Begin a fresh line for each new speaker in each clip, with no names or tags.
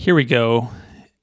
Here we go.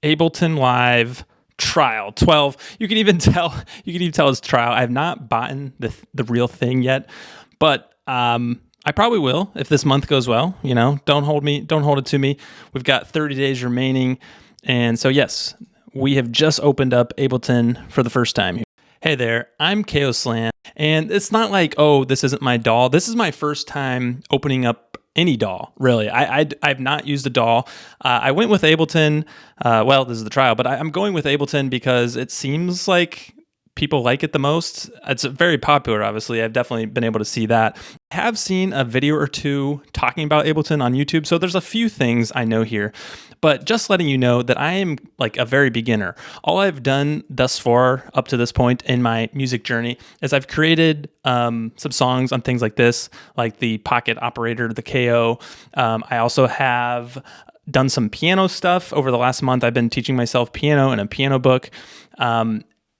Ableton Live trial 12. You can even tell it's trial. I have not bought the real thing yet, but I probably will if this month goes well. You know, don't hold it to me. We've got 30 days remaining, and so yes, we have just opened up Ableton for the first time. Hey there, I'm KO Slam, and it's not like, oh, this isn't my DAW. This is my first time opening up any DAW, really. I've not used a DAW. I went with Ableton. Well, this is the trial, but I'm going with Ableton because it seems like people like it the most. It's very popular, obviously. I've definitely been able to see that. I have seen a video or two talking about Ableton on YouTube, so there's a few things I know here. But just letting you know that I am like a very beginner. All I've done thus far up to this point in my music journey is I've created some songs on things like this, like the Pocket Operator, the KO. I also have done some piano stuff. Over the last month, I've been teaching myself piano in a piano book.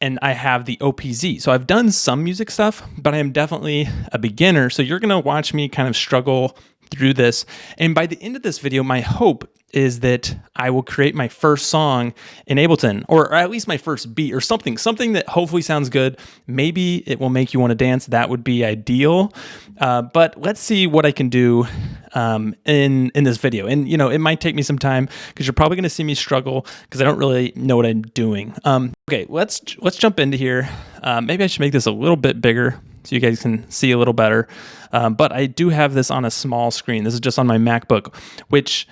And I have the OPZ. So I've done some music stuff, but I am definitely a beginner. So you're gonna watch me kind of struggle through this. And by the end of this video, my hope is that I will create my first song in Ableton, or at least my first beat or something that hopefully sounds good. Maybe it will make you want to dance. That would be ideal. But let's see what I can do in this video. And you know, it might take me some time because you're probably going to see me struggle because I don't really know what I'm doing. Okay, let's jump into here. Maybe I should make this a little bit bigger so you guys can see a little better. But I do have this on a small screen. This is just on my MacBook, which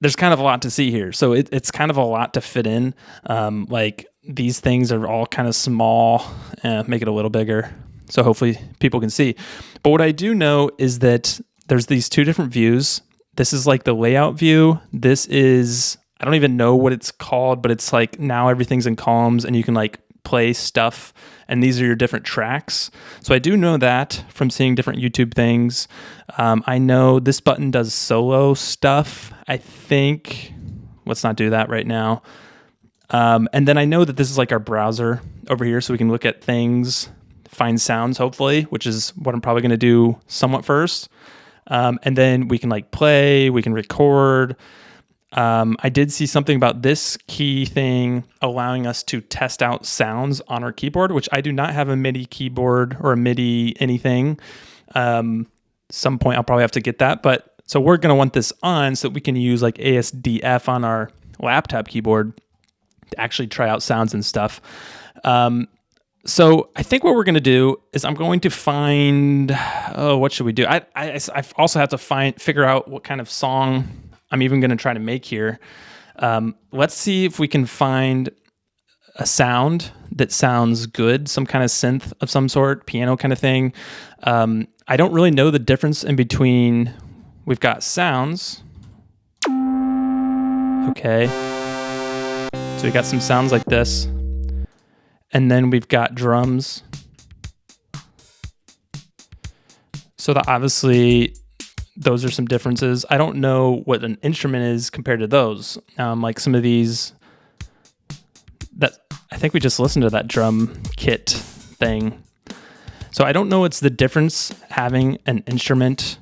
there's kind of a lot to see here. So it's kind of a lot to fit in. Like these things are all kind of small. Make it a little bigger so hopefully people can see. But what I do know is that there's these two different views. This is like the layout view. This is, I don't even know what it's called, but it's like now everything's in columns and you can like play stuff, and these are your different tracks. So I do know that from seeing different YouTube things. I know this button does solo stuff, I think. Let's not do that right now. And then I know that this is like our browser over here, so we can look at things, find sounds, hopefully, which is what I'm probably gonna do somewhat first. And then we can like play, we can record. I did see something about this key thing allowing us to test out sounds on our keyboard, which I do not have a MIDI keyboard or a MIDI anything. Some point I'll probably have to get that, but so we're going to want this on so that we can use like ASDF on our laptop keyboard to actually try out sounds and stuff. So I think what we're going to do is I'm going to find, what should we do? I also have to figure out what kind of song I'm even going to try to make here. Let's see if we can find a sound that sounds good, some kind of synth of some sort, piano kind of thing. I don't really know the difference in between. We've got sounds. Okay. So we got some sounds like this. And then we've got drums. So that obviously those are some differences. I don't know what an instrument is compared to those. Like some of these, that I think we just listened to that drum kit thing. So I don't know what's the difference having an instrument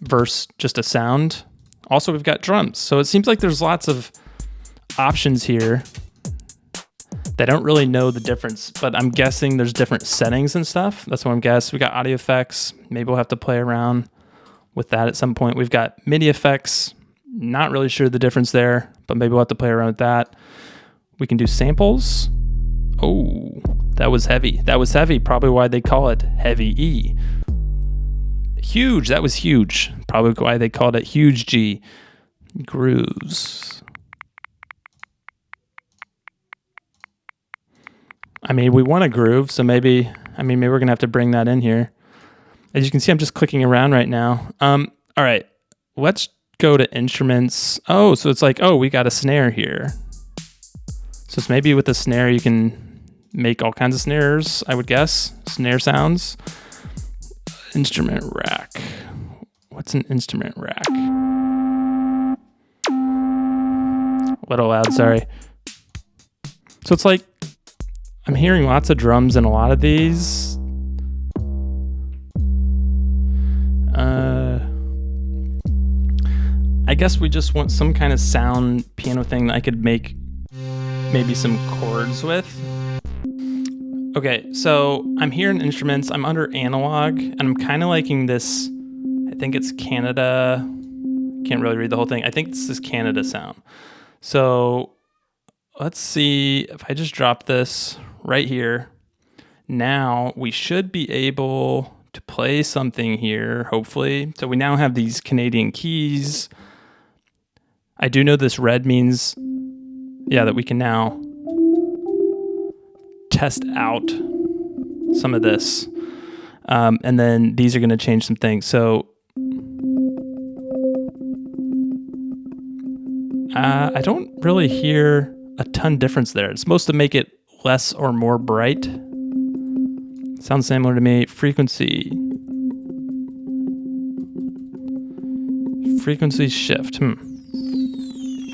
versus just a sound. Also, we've got drums. So it seems like there's lots of options here that I don't really know the difference, but I'm guessing there's different settings and stuff. That's what I'm guessing. We got audio effects. Maybe we'll have to play around with that at some point. We've got MIDI effects. Not really sure the difference there, but maybe we'll have to play around with that. We can do samples. Oh, that was heavy. That was heavy. Probably why they call it Heavy E. Huge. That was huge. Probably why they called it Huge G. Grooves. I mean, we want a groove, so maybe we're gonna have to bring that in here. As you can see, I'm just clicking around right now. All right, let's go to instruments. Oh, so it's like, oh, we got a snare here. So it's maybe with the snare, you can make all kinds of snares, I would guess. Snare sounds. Instrument rack. What's an instrument rack? A little loud, sorry. So it's like, I'm hearing lots of drums in a lot of these. I I guess we just want some kind of sound piano thing that I could make maybe some chords with. Okay, so I'm here in instruments, I'm under analog, and I'm kind of liking this, I think it's Canada, can't really read the whole thing. I think it's this Canada sound. So let's see if I just drop this right here. Now we should be able to play something here, hopefully. So we now have these Canadian keys. I do know this red means, yeah, that we can now test out some of this. And then these are going to change some things. So I don't really hear a ton difference there. It's supposed to make it less or more bright. Sounds similar to me. Frequency shift.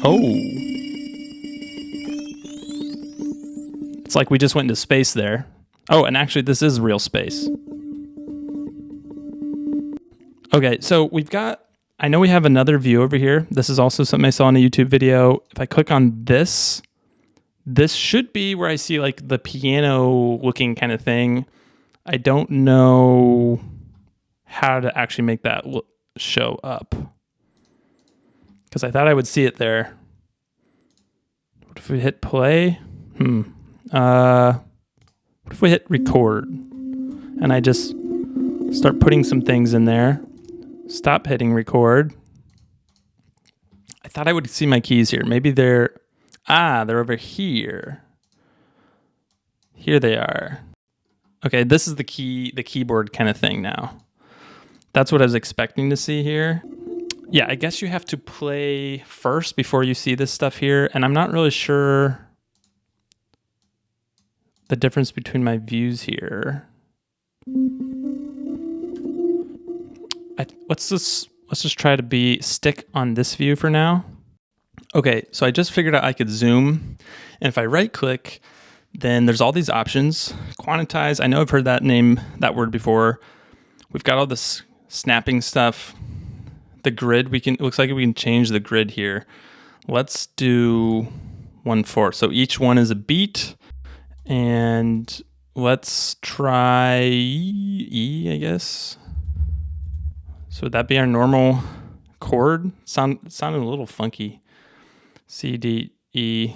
Oh. It's like we just went into space there. Oh, and actually this is real space. Okay, so we've got, I know we have another view over here. This is also something I saw in a YouTube video. If I click on this, this should be where I see like the piano looking kind of thing. I don't know how to actually make that show up, because I thought I would see it there. What if we hit play? What if we hit record and I just start putting some things in there? Stop hitting record. I thought I would see my keys here. Maybe they're over here. Here they are. Okay, this is the keyboard kind of thing now. That's what I was expecting to see here. Yeah, I guess you have to play first before you see this stuff here, and I'm not really sure the difference between my views here. Let's just try to stick on this view for now. Okay, so I just figured out I could zoom, and if I right click, then there's all these options. Quantize, I know I've heard that word before. We've got all this snapping stuff. The grid, it looks like we can change the grid here. Let's do 1/4. So each one is a beat, and let's try E, I guess. So would that be our normal chord? Sounded a little funky. C, D, E.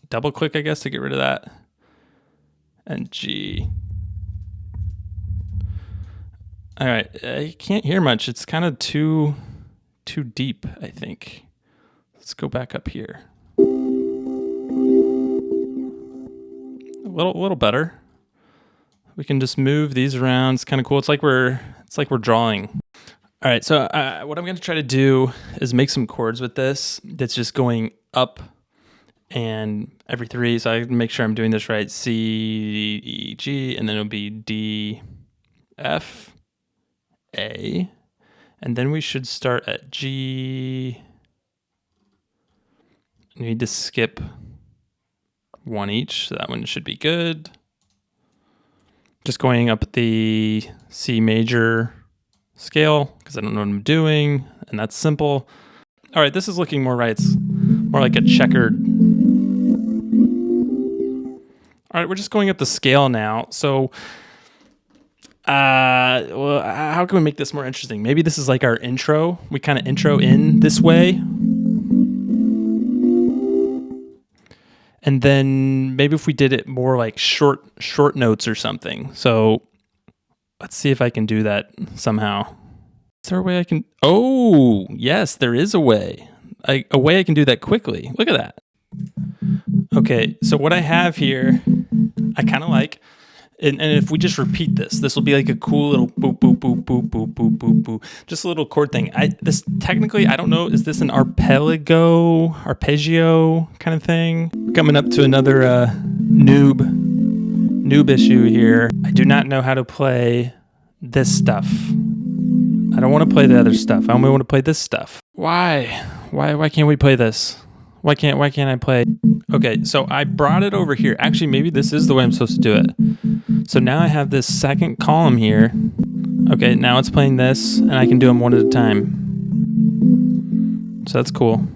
Double click, I guess, to get rid of that. And G. All right, I can't hear much. It's kind of too deep, I think. Let's go back up here. A little better. We can just move these around. It's kind of cool. It's like we're drawing. All right, so what I'm going to try to do is make some chords with this. That's just going up and every 3. So I make sure I'm doing this right. C, E, G, and then it'll be D, F, A, and then we should start at G. We need to skip 1 each, so that one should be good. Just going up the C major scale, because I don't know what I'm doing, and that's simple. All right, this is looking more right. It's more like a checkered. All right, we're just going up the scale now. So well, how can we make this more interesting? Maybe this is like our intro. We kind of intro in this way. And then maybe if we did it more like short notes or something. So let's see if I can do that somehow. Is there a way I can? Oh, yes, there is a way. A way I can do that quickly. Look at that. Okay, so what I have here, I kind of like. And if we just repeat this will be like a cool little boop, boop, boop, boop, boop, boop, boop, boop. Just a little chord thing. This technically, I don't know, is this an arpeggio kind of thing? Coming up to another noob issue here. I do not know how to play this stuff. I don't want to play the other stuff. I only want to play this stuff. Why can't we play this? Why can't I play? Okay, so I brought it over here. Actually, maybe this is the way I'm supposed to do it. So now I have this second column here. Okay, now it's playing this, and I can do them one at a time. So that's cool.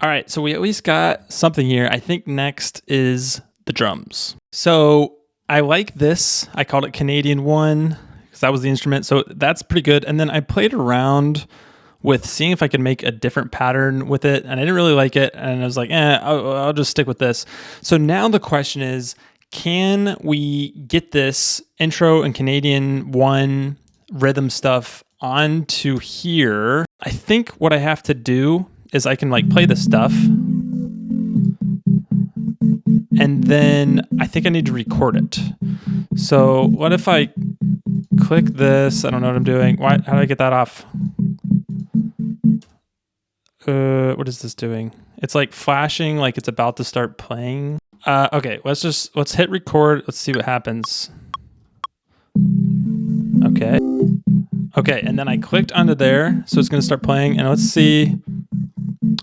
All right, so we at least got something here. I think next is the drums. So I like this. I called it Canadian 1 because that was the instrument. So that's pretty good. And then I played around with seeing if I could make a different pattern with it, and I didn't really like it. And I was like, I'll just stick with this. So now the question is, can we get this intro and Canadian 1 rhythm stuff onto here? I think what I have to do is I can like play this stuff, and then I think I need to record it. So what if I click this? I don't know what I'm doing. How do I get that off? What is this doing? It's like flashing like it's about to start playing. Okay, let's hit record. Let's see what happens. Okay. Okay, and then I clicked onto there, so it's gonna start playing, and let's see.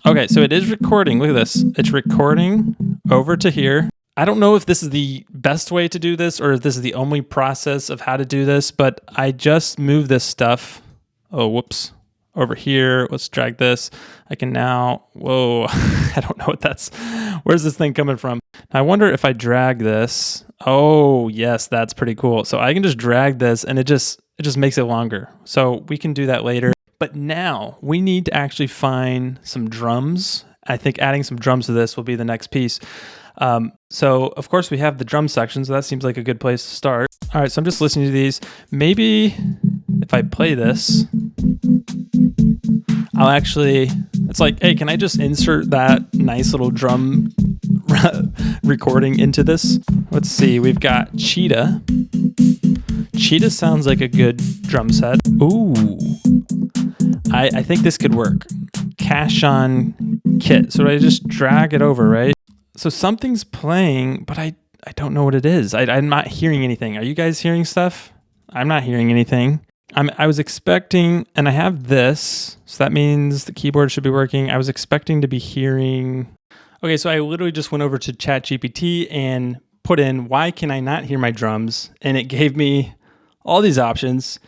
Okay, so it is recording. Look at this. It's recording over to here. I don't know if this is the best way to do this or if this is the only process of how to do this, but I just moved this stuff. Oh, whoops. Over here. Let's drag this. I can now, whoa, I don't know what that's, where's this thing coming from? I wonder if I drag this. Oh, yes, that's pretty cool. So I can just drag this and it just makes it longer. So we can do that later. But now we need to actually find some drums. I think adding some drums to this will be the next piece. So of course we have the drum section, so that seems like a good place to start. All right, so I'm just listening to these. Maybe if I play this, I'll actually, it's like, hey, can I just insert that nice little drum recording into this? Let's see, we've got Cheetah. Cheetah sounds like a good drum set. Ooh, I think this could work. Cash on kit. So I just drag it over, right? So something's playing, but I don't know what it is. I'm not hearing anything. Are you guys hearing stuff? I'm not hearing anything. I was expecting, and I have this, so that means the keyboard should be working. I was expecting to be hearing. Okay, so I literally just went over to ChatGPT and put in, why can I not hear my drums? And it gave me all these options.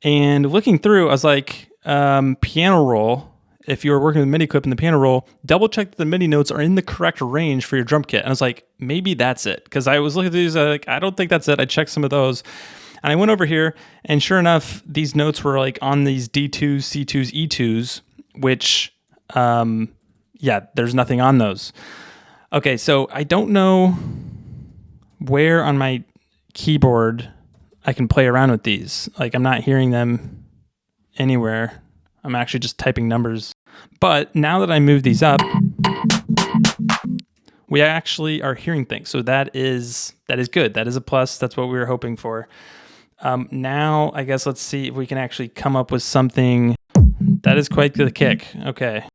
And looking through, I was like, piano roll. If you were working with MIDI clip in the piano roll, double check that the MIDI notes are in the correct range for your drum kit. And I was like, maybe that's it. Because I was looking at these, I don't think that's it. I checked some of those. And I went over here, and sure enough, these notes were like on these D2s, C2s, E2s, which, there's nothing on those. Okay, so I don't know where on my keyboard I can play around with these. Like, I'm not hearing them anywhere. I'm actually just typing numbers. But now that I move these up, we actually are hearing things. So that is good. That is a plus. That's what we were hoping for. Now, I guess let's see if we can actually come up with something that is quite the kick. Okay.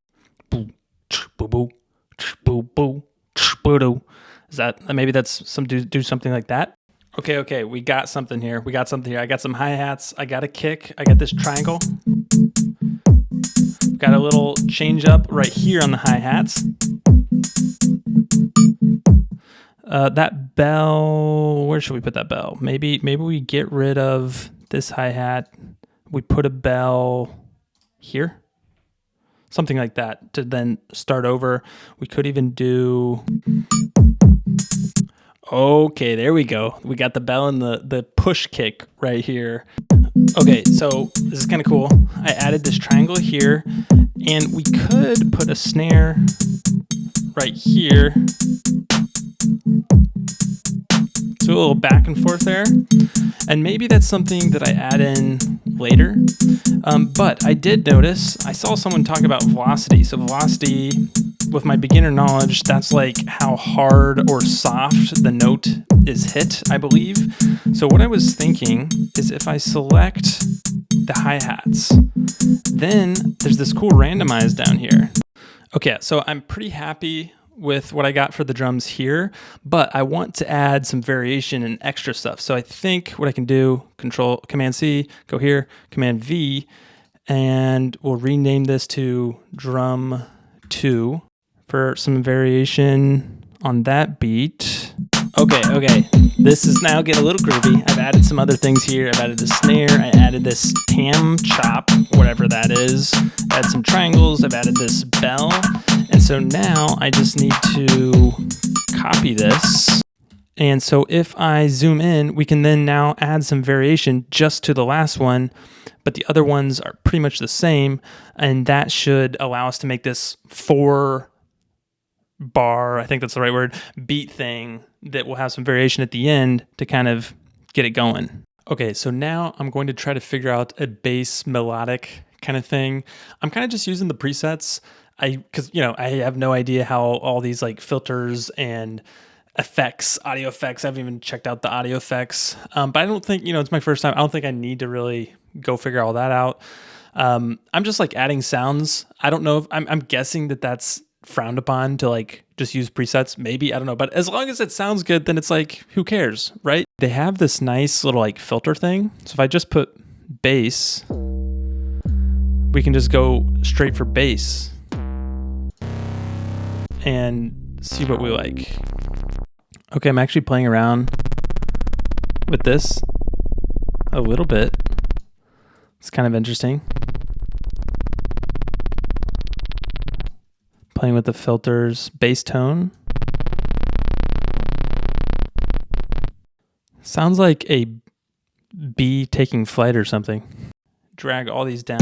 Is that, maybe that's some do something like that? Okay. We got something here. I got some hi-hats. I got a kick. I got this triangle. Got a little change up right here on the hi-hats. That bell, where should we put that bell? Maybe we get rid of this hi-hat. We put a bell here. Something like that to then start over. We could even do, okay, there we go. We got the bell and the push kick right here. Okay, so this is kind of cool. I added this triangle here, and we could put a snare right here. So a little back and forth there. And maybe that's something that I add in later. But I did notice, I saw someone talk about velocity. So velocity, with my beginner knowledge, that's like how hard or soft the note is hit, I believe. So what I was thinking is if I select the hi-hats, then there's this cool randomize down here. Okay, so I'm pretty happy with what I got for the drums here, but I want to add some variation and extra stuff. So I think what I can do, Command C, go here, Command V, and we'll rename this to Drum 2 for some variation on that beat. Okay. This is now getting a little groovy. I've added some other things here. I've added a snare. I added this ham chop, whatever that is. Add some triangles. I've added this bell. And so now I just need to copy this. And so if I zoom in, we can then now add some variation just to the last one, but the other ones are pretty much the same. And that should allow us to make this 4-bar, I think that's the right word, beat thing that will have some variation at the end to kind of get it going. Okay, so now I'm going to try to figure out a bass melodic kind of thing. I'm kind of just using the presets. Because I have no idea how all these like filters and effects, audio effects. I haven't even checked out the audio effects. But I don't think, it's my first time. I don't think I need to really go figure all that out. I'm just like adding sounds. I don't know if I'm guessing that that's frowned upon to like just use presets. Maybe, I don't know. But as long as it sounds good, then it's like, who cares, right? They have this nice little like filter thing. So if I just put bass, we can just go straight for bass and see what we like. Okay, I'm actually playing around with this a little bit. It's kind of interesting. Playing with the filters, bass tone. Sounds like a bee taking flight or something. Drag all these down.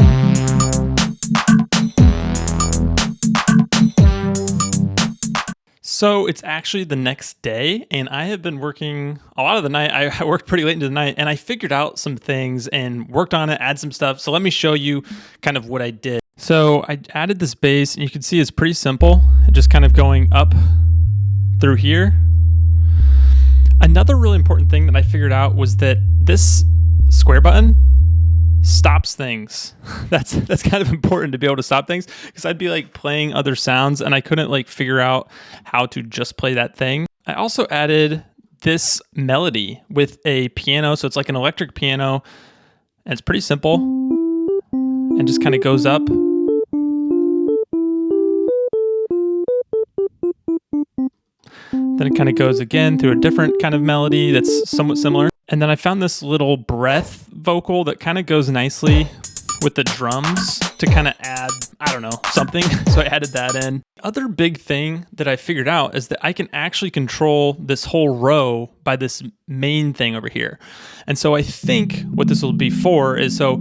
So it's actually the next day, and I have been working a lot of the night. I worked pretty late into the night, and I figured out some things and worked on it, add some stuff. So let me show you kind of what I did. So I added this bass, and you can see it's pretty simple. Just kind of going up through here. Another really important thing that I figured out was that this square button stops things. That's kind of important to be able to stop things, because I'd be like playing other sounds and I couldn't like figure out how to just play that thing. I also added this melody with a piano, so it's like an electric piano, and it's pretty simple and just kind of goes up. Then it kind of goes again through a different kind of melody that's somewhat similar. And then I found this little breath vocal that kind of goes nicely with the drums to kind of add, I don't know, something. So I added that in. The other big thing that I figured out is that I can actually control this whole row by this main thing over here. And so I think what this will be for is, so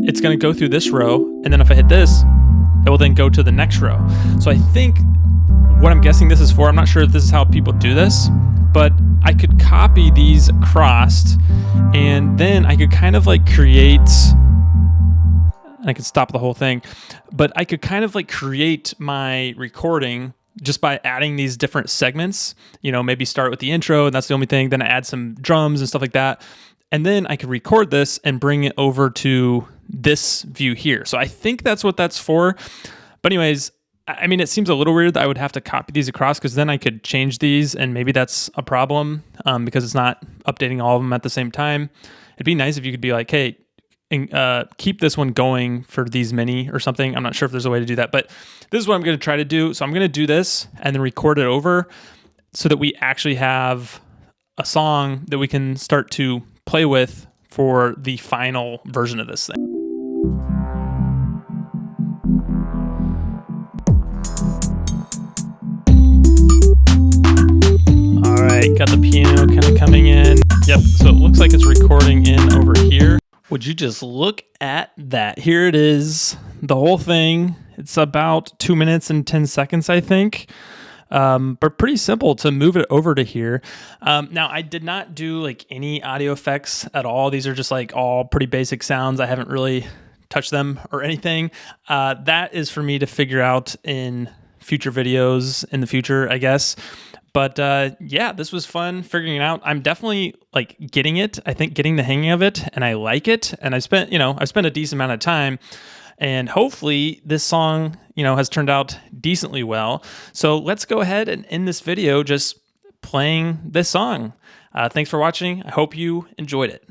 it's going to go through this row, and then if I hit this, it will then go to the next row. So I think what I'm guessing this is for, I'm not sure if this is how people do this, but I could copy these across, and then I could kind of like create, and I could stop the whole thing, but I could kind of like create my recording just by adding these different segments, maybe start with the intro, and that's the only thing, then I add some drums and stuff like that. And then I could record this and bring it over to this view here. So I think that's what that's for. But anyways, I mean, it seems a little weird that I would have to copy these across, because then I could change these, and maybe that's a problem because it's not updating all of them at the same time. It'd be nice if you could be like, hey, keep this one going for these many or something. I'm not sure if there's a way to do that, but this is what I'm going to try to do. So I'm going to do this and then record it over so that we actually have a song that we can start to play with for the final version of this thing. Got the piano kind of coming in. Yep, so it looks like it's recording in over here. Would you just look at that? Here it is, the whole thing. It's about 2 minutes and 10 seconds, I think. But pretty simple to move it over to here. Now, I did not do like any audio effects at all. These are just like all pretty basic sounds. I haven't really touched them or anything. That is for me to figure out in future videos in the future, I guess. But yeah, this was fun figuring it out. I'm definitely like getting it. I think getting the hang of it, and I like it. And I spent a decent amount of time, and hopefully this song, has turned out decently well. So let's go ahead and end this video just playing this song. Thanks for watching. I hope you enjoyed it.